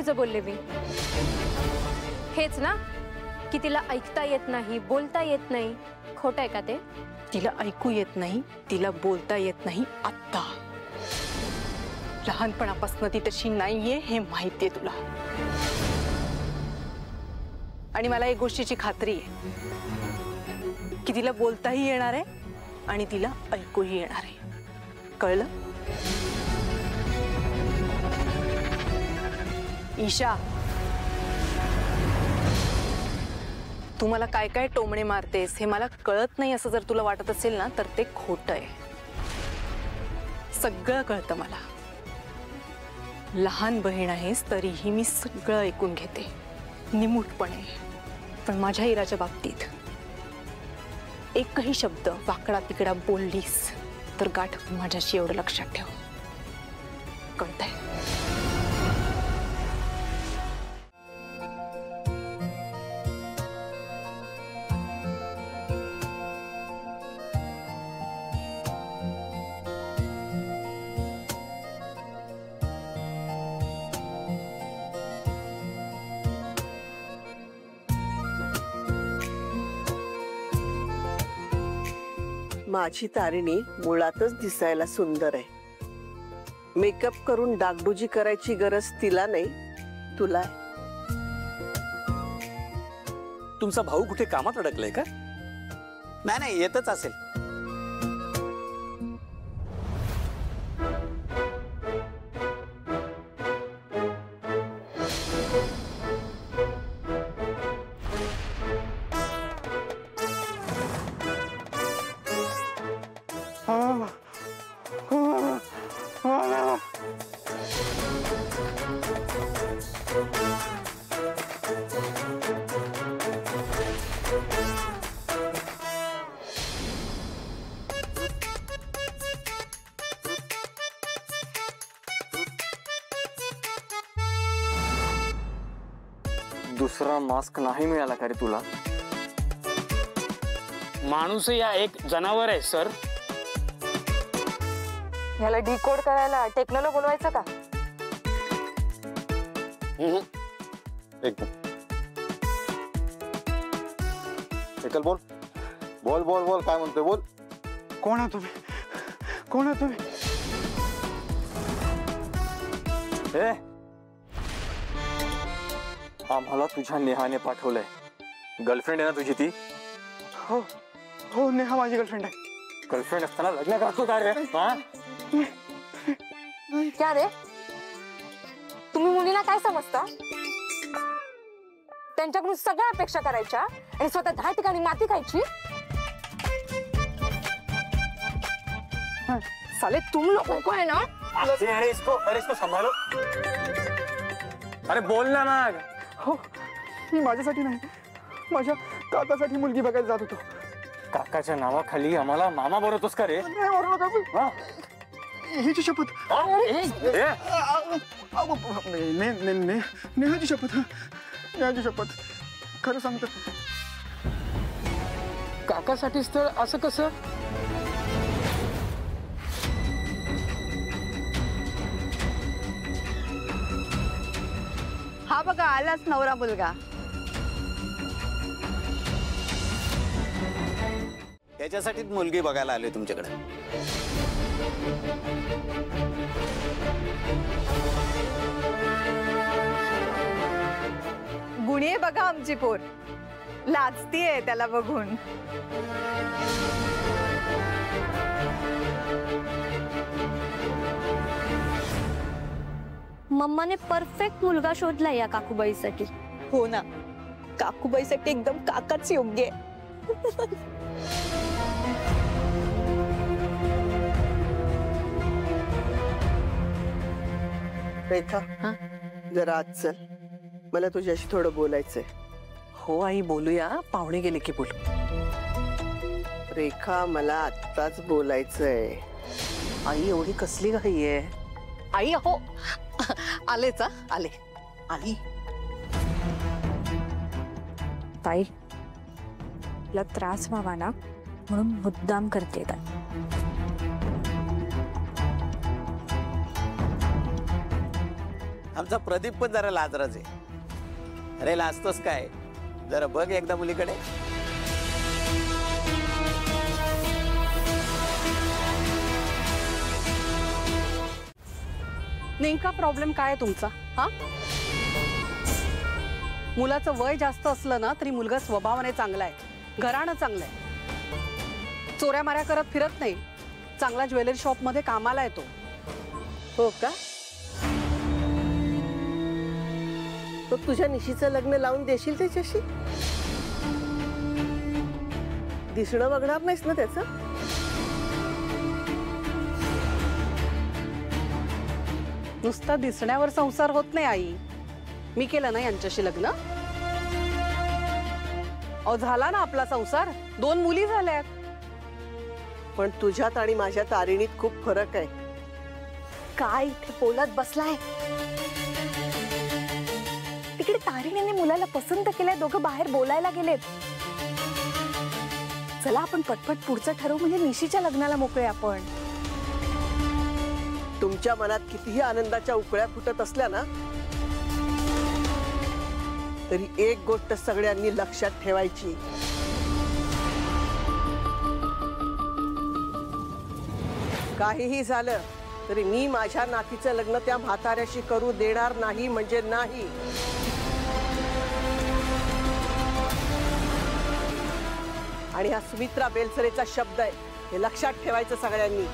चुकीचं बोलले मी? हेच ना की तिला ऐकता येत नाही, बोलता येत नाही? खोटं आहे का ते? तिला ऐकू येत नाही, तिला बोलता येत नाही आत्ता. लहानपणापासून ती तशी नाहीये हे माहितीये तुला. आणि मला एक गोष्टीची खात्री आहे की तिला बोलताही येणार आहे आणि तिला ऐकूही येणार आहे. कळलं? ईशा, तू मला काय काय टोमणे मारतेस हे मला कळत नाही असं जर तुला वाटत असेल ना तर ते खोटं आहे. सगळं कळतं मला. लहान बहीण आहेस तरीही मी सगळं ऐकून घेते निमूटपणे. पण माझ्या इराच्या बाबतीत एकही शब्द वाकडा तिकडा बोललीस तर गाठ माझ्याशी, एवढं लक्षात ठेव. कळतंय? माझी तारिणी मुळातच दिसायला सुंदर आहे. मेकअप करून डागडुजी करायची गरज तिला नाही, तुला. तुमचा भाऊ कुठे कामात अडकलाय का? नाही, येतच असेल. दुसरा मास्क नाही मिळाला का रे तुला? माणूस या एक जनावर आहे सर. ह्याला डिकोड करायला टेक्नॉलॉजी बोलवायचं का? एकदम. एकल बोल बोल बोल बोल, काय म्हणतोय बोल. कोण आहे तुम्ही? कोण आहे तुम्ही? ए, आम्हाला तुझ्या नेहाने पाठवलंय. गर्लफ्रेंड आहे ना तुझी ती? हो हो, नेहा माझी गर्लफ्रेंड आहे. गर्लफ्रेंड असताना लग्न करतो का रे? क्या रे, तुम्ही मुलीला काय समजता? त्यांच्याकडून सगळ्या अपेक्षा करायच्या आणि स्वतः 10 ठिकाणी माती खायची? साले तुम लोगों को है ना? अरे इसको संभालो. अरे बोल ना मग. हो, मी माझ्यासाठी नाही, माझ्या काकासाठी मुलगी बघायला जात होतो. काकाच्या नावाखाली आम्हाला मामा बोलतोस का रे? नेहाची शपथ. नेहाची शपथ. नेहाची शपथ. खरं सांगतो. काकासाठी स्थळ असं कसं? हा बघा, आलाच नवरा मुलगा. त्याच्यासाठीच मुलगी बघायला आलोय तुमच्याकडे. गुणी आहे बघा आमची पोर. लाजतीये त्याला बघून. मम्माने परफेक्ट मुलगा शोधला या काकूबाईसाठी. हो ना, काकूबाईसाठी एकदम काकाच योग्य आहे. रेखा, जरा आज चल, मला तुझ्याशी थोडं बोलायचंय. हो आई, बोलूया. पाहुणे गेले की बोलू. रेखा, मला आत्ताच बोलायचंय. आई एवढी कसली घाई आहे? आई हो, आलेच आले. आली. ताई, तुला त्रास व्हावा ना म्हणून मुद्दाम करते. आमचा प्रदीप पण जरा लाजराच आहे. अरे लाजतोस काय, जरा बघ एकदा मुलीकडे. नेमका प्रॉब्लेम काय आहे तुमचा? हा, मुलाचं वय जास्त असलं ना तरी मुलगा स्वभावाने चांगला आहे, घराणं चांगलं आहे, चोऱ्या माऱ्या करत फिरत नाही, चांगला ज्वेलरी शॉप मध्ये कामाला येतो. हो का? तो तुझ्या निशीचं लग्न लावून देशील त्याच्याशी? दिसणं बघणार नाहीस ना त्याचं? नुसता दिसण्यावर संसार होत नाही आई. मी केलं ना यांच्याशी लग्न. अहो झाला ना आपला संसार, 2 मुली झाल्यात. पण तुझ्यात आणि माझ्या तारिणीत खूप फरक आहे. काय इथे बोलत बसलाय? तिकडे तारिणीने मुलाला पसंत केलंय, दोघं बाहेर बोलायला गेलेत. चला आपण पटपट पुढचं ठरवू, म्हणजे निशीच्या लग्नाला मोकळे आपण. तुमच्या मनात कितीही आनंदाच्या उकळ्या फुटत असल्या ना, तरी एक गोष्ट सगळ्यांनी लक्षात ठेवायची. काहीही झालं तरी मी माझ्या नातीचं लग्न त्या म्हाताऱ्याशी करू देणार नाही म्हणजे नाही. आणि हा सुमित्रा बेलसरेचा शब्द आहे, हे लक्षात ठेवायचं सगळ्यांनी.